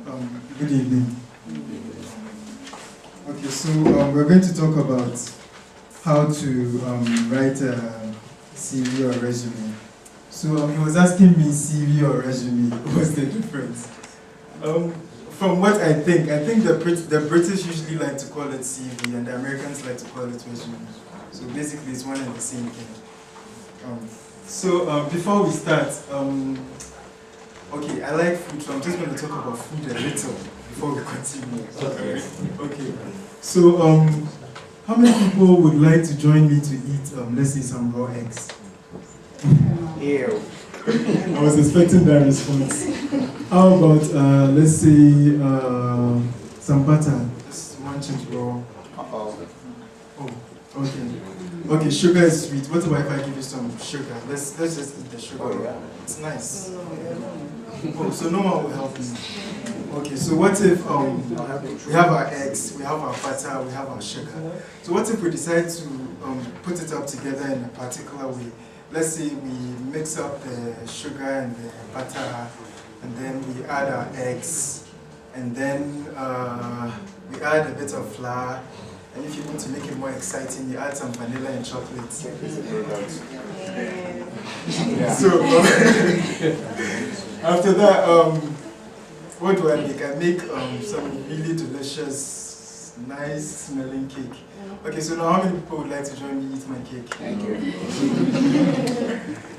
Good evening. Okay, so we're going to talk about how to write a CV or resume. So he was asking me CV or resume, what's the difference? From what I think the British usually like to call it CV and the Americans like to call it resume. So basically it's one and the same thing. So before we start, okay, I like food, so I'm just going to talk about food a little before we continue. Okay. So how many people would like to join me to eat, let's say, some raw eggs? Ew. I was expecting that response. How about, let's say, some butter? Just 1 inch raw. Uh-oh. Oh, okay. Okay, sugar is sweet. What about if I give you some sugar? Let's just eat the sugar. Oh, yeah. It's nice. Oh, so no one will help me. Okay, so what if we have our eggs, we have our butter, we have our sugar. So what if we decide to put it up together in a particular way? Let's say we mix up the sugar and the butter, and then we add our eggs, and then we add a bit of flour, and if you want to make it more exciting, you add some vanilla and chocolate. Yeah. So after that, what do I make? I make some really delicious, nice smelling cake. Okay, so now how many people would like to join me eat my cake? Thank you.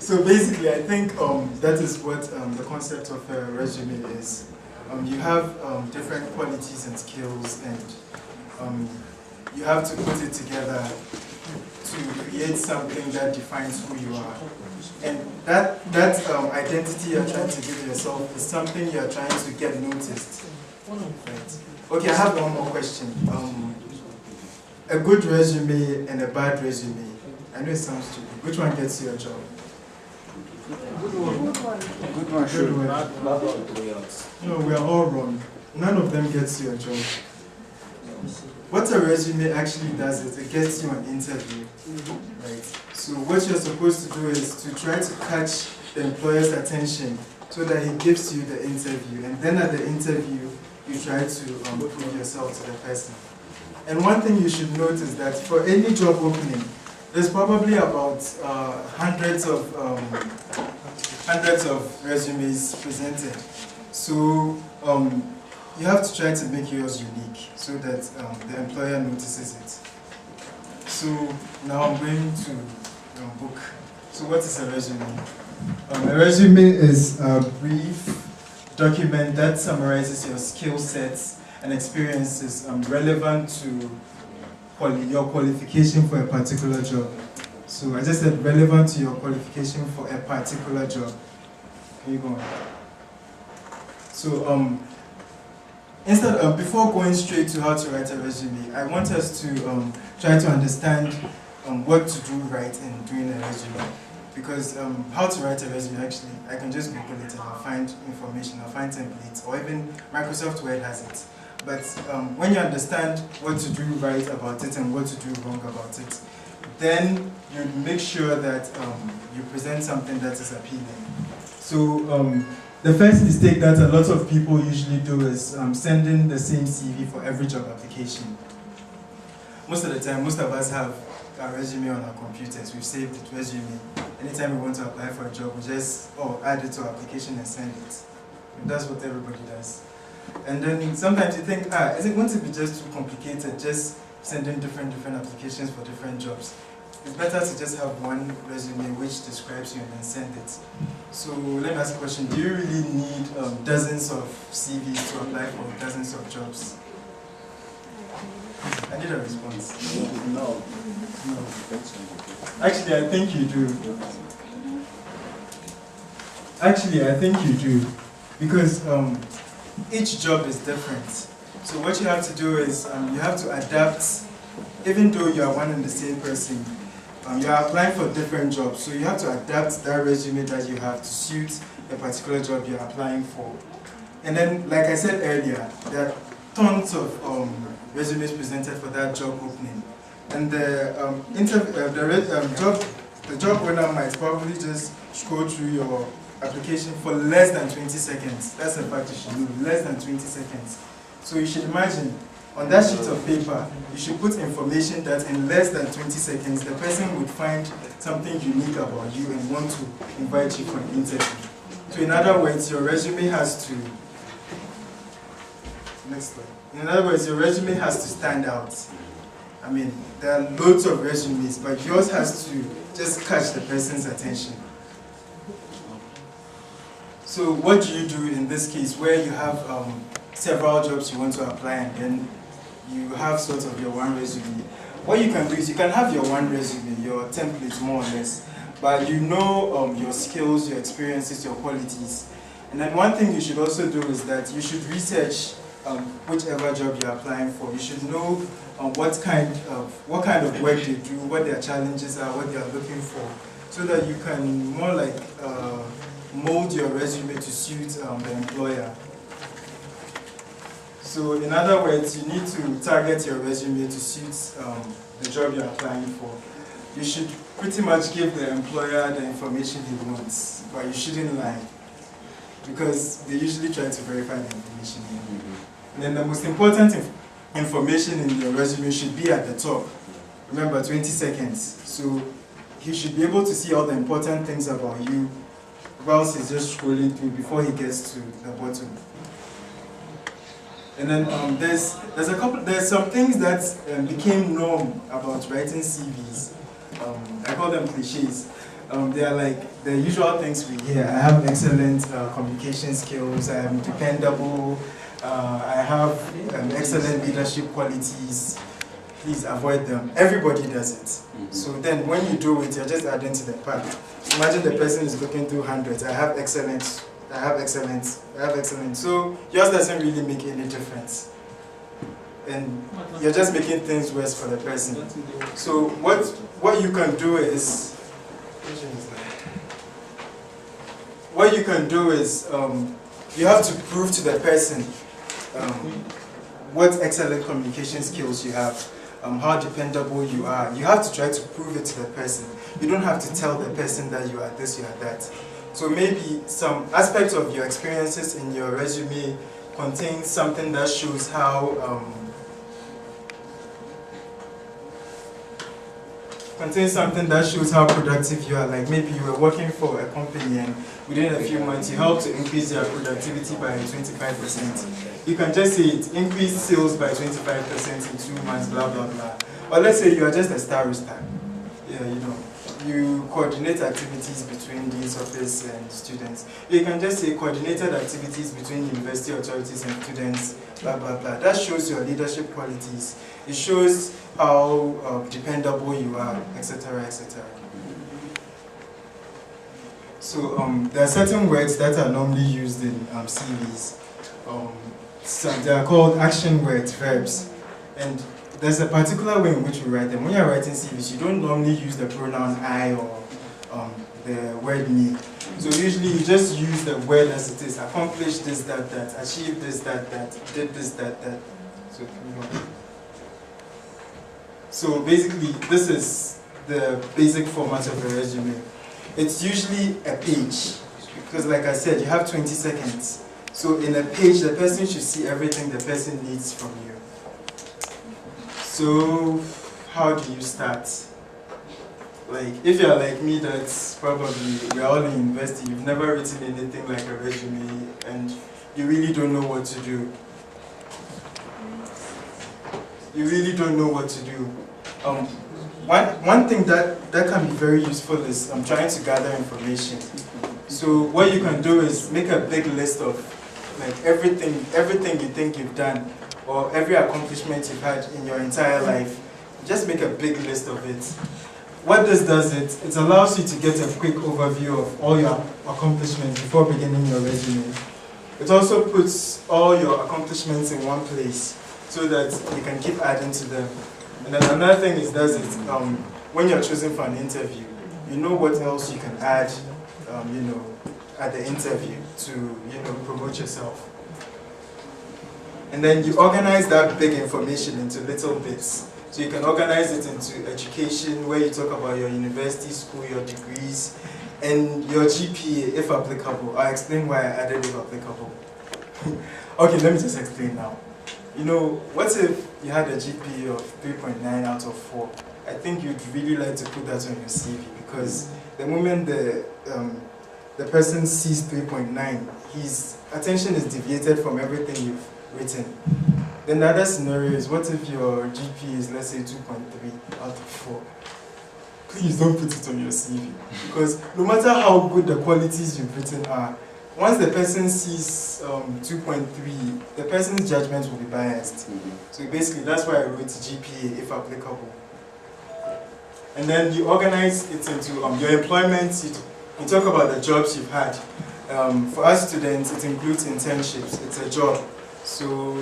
So basically, I think that is what the concept of a resume is. You have different qualities and skills, and you have to put it together to create something that defines who you are. And that identity you're trying to give yourself is something you're trying to get noticed. Right. Okay, I have one more question. A good resume and a bad resume. I know it sounds stupid. Which one gets you a job? Good one. Good one. Not all the way else. No, we are all wrong. None of them gets you a job. What a resume actually does is it gets you an interview, right? So what you're supposed to do is to try to catch the employer's attention so that he gives you the interview, and then at the interview you try to prove yourself to the person. And one thing you should note is that for any job opening, there's probably about hundreds of resumes presented. So you have to try to make yours unique so that the employer notices it. So now I'm going to book. So what is a resume? A resume is a brief document that summarizes your skill sets and experiences relevant to your qualification for a particular job. So I just said relevant to your qualification for a particular job. Can you go on? So before going straight to how to write a resume, I want us to try to understand what to do right in doing a resume. Because how to write a resume, actually, I can just Google it and I'll find information, I'll find templates, or even Microsoft Word has it. But when you understand what to do right about it and what to do wrong about it, then you make sure that you present something that is appealing. So the first mistake that a lot of people usually do is sending the same CV for every job application. Most of the time, most of us have a resume on our computers. We've saved it, resume. Anytime we want to apply for a job, we just add it to our application and send it. And that's what everybody does. And then sometimes you think, is it going to be just too complicated, just sending different applications for different jobs? It's better to just have one resume which describes you and then send it. So let me ask a question. Do you really need dozens of CVs to apply for dozens of jobs? I need a response. No. Actually, I think you do. Actually, I think you do. Because each job is different. So what you have to do is you have to adapt, even though you are one and the same person. You are applying for different jobs, so you have to adapt that resume that you have to suit the particular job you're applying for. And then, like I said earlier, there are tons of resumes presented for that job opening. And the job owner might probably just scroll through your application for less than 20 seconds. That's a fact you should know, less than 20 seconds. So you should imagine, on that sheet of paper, you should put information that in less than 20 seconds, the person would find something unique about you and want to invite you for an interview. So in other words, your resume has to, next slide. In other words, your resume has to stand out. I mean, there are loads of resumes, but yours has to just catch the person's attention. So what do you do in this case where you have several jobs you want to apply and then you have sort of your one resume? What you can do is you can have your one resume, your template more or less, but you know your skills, your experiences, your qualities. And then one thing you should also do is that you should research whichever job you're applying for. You should know what kind of work they do, what their challenges are, what they are looking for, so that you can more like mold your resume to suit the employer. So in other words, you need to target your resume to suit the job you're applying for. You should pretty much give the employer the information he wants, but you shouldn't lie, because they usually try to verify the information. And then the most important information in your resume should be at the top. Remember, 20 seconds. So he should be able to see all the important things about you whilst he's just scrolling through before he gets to the bottom. And then there's some things that became norm about writing CVs. I call them cliches. They are like the usual things we hear. I have excellent communication skills. I am dependable. I have excellent leadership qualities. Please avoid them. Everybody does it. So then when you do it, you're just adding to the pack. Imagine the person is looking through hundreds. I have excellent, I have excellent, I have excellent. So yours doesn't really make any difference. And you're just making things worse for the person. So what you can do is, you have to prove to the person what excellent communication skills you have, how dependable you are. You have to try to prove it to the person. You don't have to tell the person that you are this, you are that. So maybe some aspects of your experiences in your resume contain something that shows how productive you are. Like maybe you were working for a company and within a few months you helped to increase their productivity by 25%. You can just say it, increased sales by 25% in 2 months, blah, blah, blah. Or let's say you are just a star. Yeah, you know, you coordinate activities between dean's office and students. You can just say coordinated activities between university authorities and students, blah, blah, blah. That shows your leadership qualities. It shows how dependable you are, etc., etc. So there are certain words that are normally used in CVs. So they are called action words, verbs. And there's a particular way in which we write them. When you're writing CVs, you don't normally use the pronoun I or the word me. So usually you just use the word as it is. Accomplish this, that, that. Achieve this, that, that. Did this, that, that. So basically, this is the basic format of a resume. It's usually a page, because like I said, you have 20 seconds. So in a page, the person should see everything the person needs from you. So how do you start? Like, if you're like me, that's probably, we're all in university, you've never written anything like a resume, and you really don't know what to do. You really don't know what to do. One thing that can be very useful is trying to gather information. So what you can do is make a big list of like everything you think you've done, or every accomplishment you've had in your entire life. Just make a big list of it. What this does, it allows you to get a quick overview of all your accomplishments before beginning your resume. It also puts all your accomplishments in one place so that you can keep adding to them. And then another thing it does is when you're choosing for an interview, you know what else you can add, at the interview to, promote yourself. And then you organize that big information into little bits. So you can organize it into education, where you talk about your university, school, your degrees, and your GPA, if applicable. I'll explain why I added if applicable. Okay, let me just explain now. You know, what if you had a GPA of 3.9 out of 4? I think you'd really like to put that on your CV, because the moment the person sees 3.9, his attention is deviated from everything you've written. Then the other scenario is, what if your GPA is, let's say, 2.3 out of 4? Please don't put it on your CV, because no matter how good the qualities you've written are, once the person sees 2.3, the person's judgment will be biased. So basically, that's why I wrote GPA, if applicable. And then you organize it into your employment. You talk about the jobs you've had. For us students, it includes internships. It's a job. So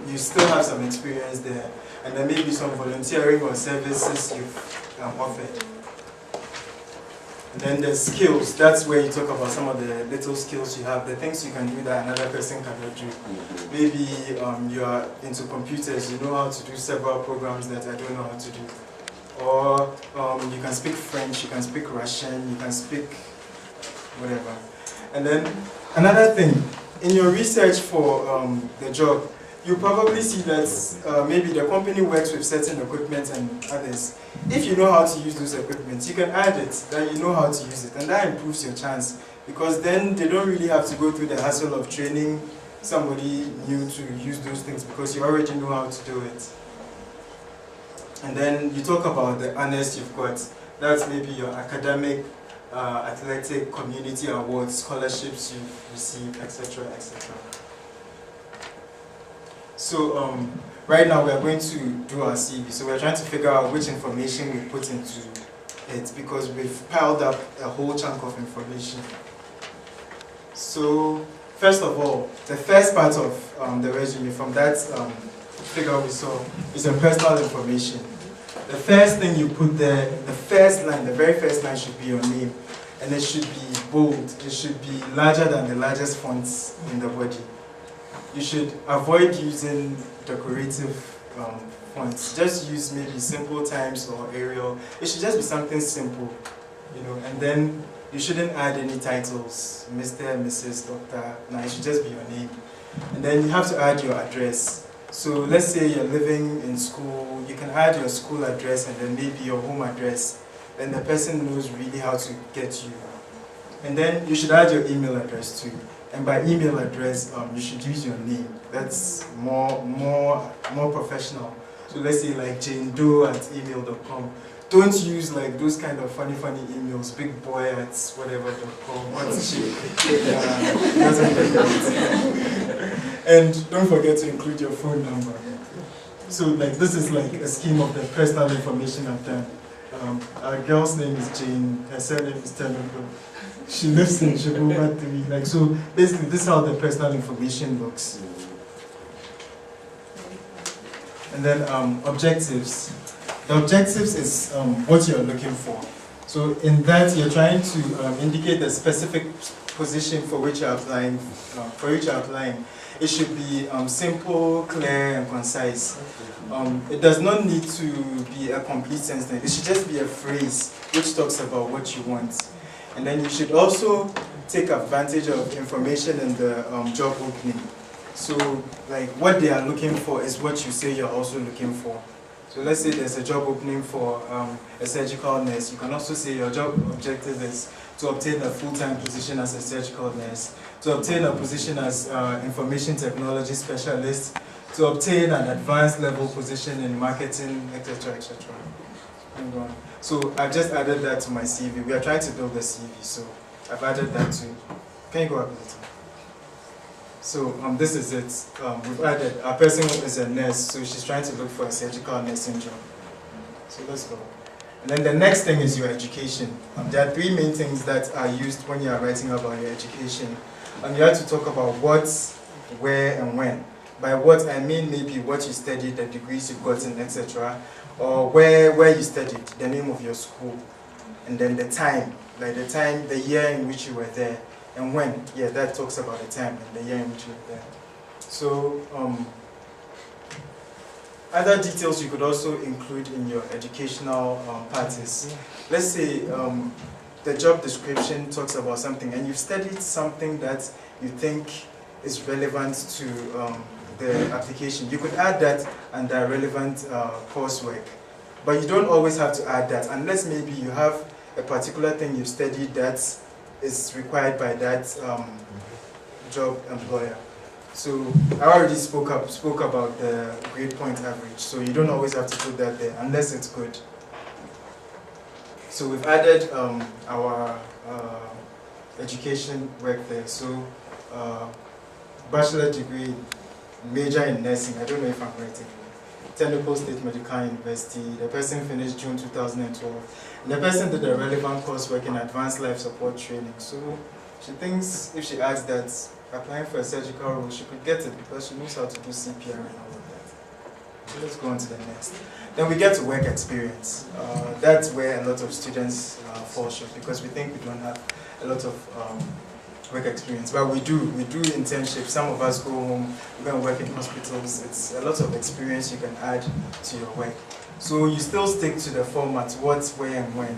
you still have some experience there. And then maybe some volunteering or services you've offered. And then the skills, that's where you talk about some of the little skills you have, the things you can do that another person cannot do. Maybe you are into computers, you know how to do several programs that I don't know how to do. Or you can speak French, you can speak Russian, you can speak whatever. And then another thing, in your research for the job, you probably see that maybe the company works with certain equipment and others. If you know how to use those equipment, you can add it, that you know how to use it, and that improves your chance, because then they don't really have to go through the hassle of training somebody new to use those things, because you already know how to do it. And then you talk about the honors you've got. That's maybe your academic, athletic, community awards, scholarships you've received, etc., etc. So right now we are going to do our CV. So we're trying to figure out which information we put into it, because we've piled up a whole chunk of information. So first of all, the first part of the resume, from that figure we saw, is your personal information. The first thing you put there, the first line, the very first line should be your name. And it should be bold. It should be larger than the largest fonts in the body. You should avoid using decorative fonts. Just use maybe Simple Times or Arial. It should just be something simple, you know. And then you shouldn't add any titles, Mr., Mrs., Doctor. No, it should just be your name. And then you have to add your address. So let's say you're living in school, you can add your school address and then maybe your home address. Then the person knows really how to get you. And then you should add your email address too. And by email address, you should use your name. That's more professional. So let's say like janedoe@email.com. Don't use like those kind of funny emails, bigboy@whatever.com. What's cheap? And don't forget to include your phone number. So like this is like a scheme of the personal information I've done. Our girl's name is Jane, her surname is Tenugo. She lives in Shibuya 3. Like, so basically this is how the personal information looks. And then objectives. The objectives is what you're looking for. So in that you're trying to indicate the specific position for which you're applying. It should be simple, clear, and concise. It does not need to be a complete sentence. It should just be a phrase which talks about what you want. And then you should also take advantage of information in the job opening. So, like, what they are looking for is what you say you're also looking for. So let's say there's a job opening for a surgical nurse. You can also say your job objective is to obtain a full-time position as a surgical nurse, to obtain a position as information technology specialist, to obtain an advanced level position in marketing, etc., etc. So I've just added that to my CV. We are trying to build a CV, so I've added that too. Can you go up a little? So this is it. We've added, our person is a nurse, so she's trying to look for a surgical nursing job. So let's go. And then the next thing is your education. There are three main things that are used when you are writing about your education. You have to talk about what, where, and when. By what I mean maybe what you studied, the degrees you've gotten, etc. Or where you studied, the name of your school. And then the time, like the time, the year in which you were there. And when, yeah, that talks about the time and the year in which you were there. So, Other details you could also include in your educational parts. Let's say the job description talks about something and you've studied something that you think is relevant to the application. You could add that under relevant coursework. But you don't always have to add that unless maybe you have a particular thing you've studied that is required by that job employer. So I already spoke about the grade point average, so you don't always have to put that there unless it's good. So we've added our education work there. So bachelor degree, major in nursing, I don't know if I'm right. Technical State Medical University, the person finished June 2012. And the person did a relevant coursework in advanced life support training. So she thinks if she adds that applying for a surgical role, she could get it because she knows how to do CPR and all of that. So let's go on to the next. Then we get to work experience. That's where a lot of students fall short because we think we don't have a lot of work experience, but we do internships. Some of us go home, we go and work in hospitals. It's a lot of experience you can add to your work. So you still stick to the format, what, where, and when.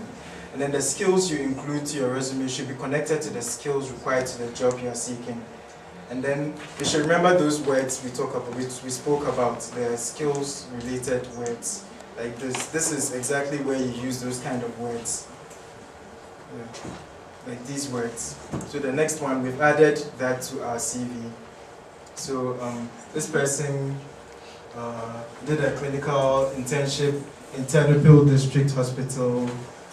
And then the skills you include to your resume should be connected to the skills required to the job you are seeking. And then you should remember those words we spoke about, the skills related words. Like this. This is exactly where you use those kind of words. Yeah. Like these words. So the next one, we've added that to our CV. So this person did a clinical internship in Ternopil District Hospital.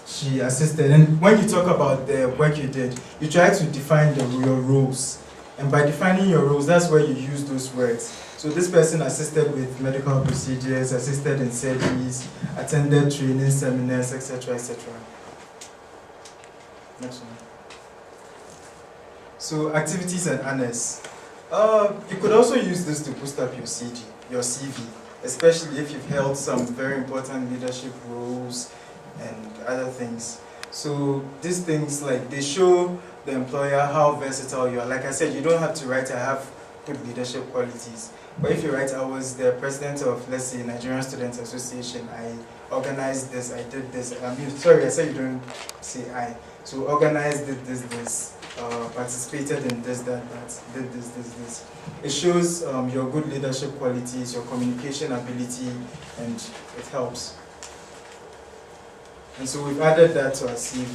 She assisted, and when you talk about the work you did, you try to define your roles. And by defining your roles, that's where you use those words. So this person assisted with medical procedures, assisted in surgeries, attended training seminars, etc., etc. Next one. So activities and honors. You could also use this to boost up your CV, especially if you've held some very important leadership roles and other things. So these things, like, they show the employer how versatile you are. Like I said, you don't have to write, I have good leadership qualities. But if you write, I was the president of, let's say, Nigerian Students Association, I organized this, I did this. Sorry, I said you don't say I. So organized, did this, participated in this, that, did this. It shows your good leadership qualities, your communication ability, and it helps. And so we've added that to our CV.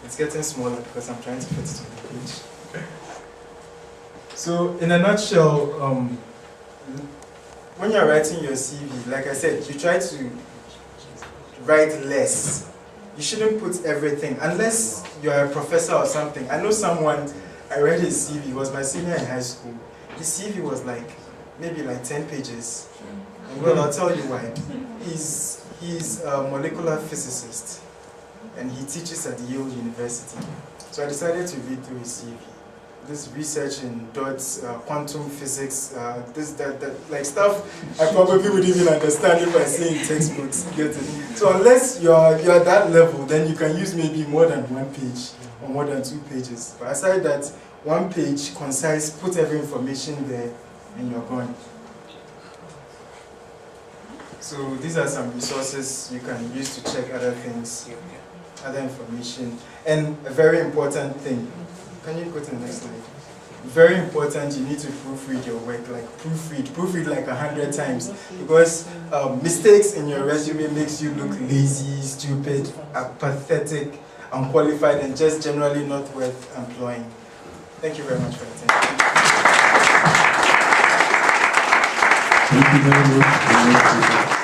It's getting smaller because I'm trying to fit it on the page. So in a nutshell, when you're writing your CV, like I said, you try to write less. You shouldn't put everything, unless you're a professor or something. I know someone, I read his CV, he was my senior in high school. His CV was maybe 10 pages. And well, I'll tell you why. He's a molecular physicist, and he teaches at Yale University. So I decided to read through his CV. This research in dots, quantum physics, this, that, like stuff I probably wouldn't even understand if I say in textbooks. Get it? So unless you're that level, then you can use maybe more than 1 page or more than 2 pages. But aside that, 1 page, concise, put every information there, and you're gone. So these are some resources you can use to check other things, other information. And a very important thing, can you go to the next slide? Very important, you need to proofread your work, proofread like 100 times, because mistakes in your resume makes you look lazy, stupid, apathetic, unqualified, and just generally not worth employing. Thank you very much for your attention. Thank you very much.